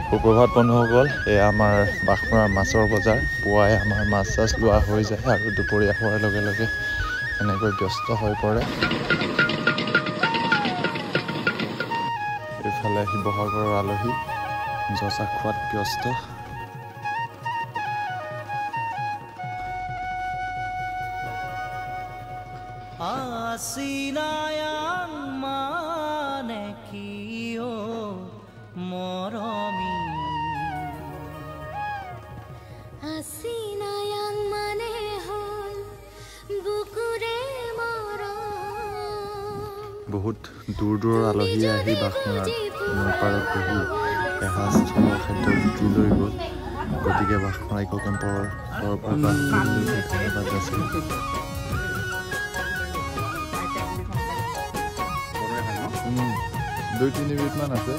সুপ্ৰভাত বন্ধুসকল, এয়া আমাৰ বাঘমৰাৰ মাছৰ বজাৰ। পুৱাই আমাৰ মাছ চাছ লোৱা হৈ যায় আৰু দুপৰীয়া হোৱাৰ লগে লগে এনেকৈ ব্যস্ত হৈ পৰে। এইফালে শিৱসাগৰৰ আলহী জচা খোৱাত ব্যস্ত। Asinayang manekiyo moromi Asinayang manehol bukure morom বহুত দূৰ দূৰৰ আলহী আহি বাঘমৰাৰ নৈ পাৰত বহি এসাঁজ থলুৱা খাদ্য জুতি লৈ গ'ল। গতিকে বাঘমৰা ইক' কেম্পৰ তৰফৰ পৰা ধন্যবাদ যাচিলোঁ। 2-3 মিনিটমান আছে।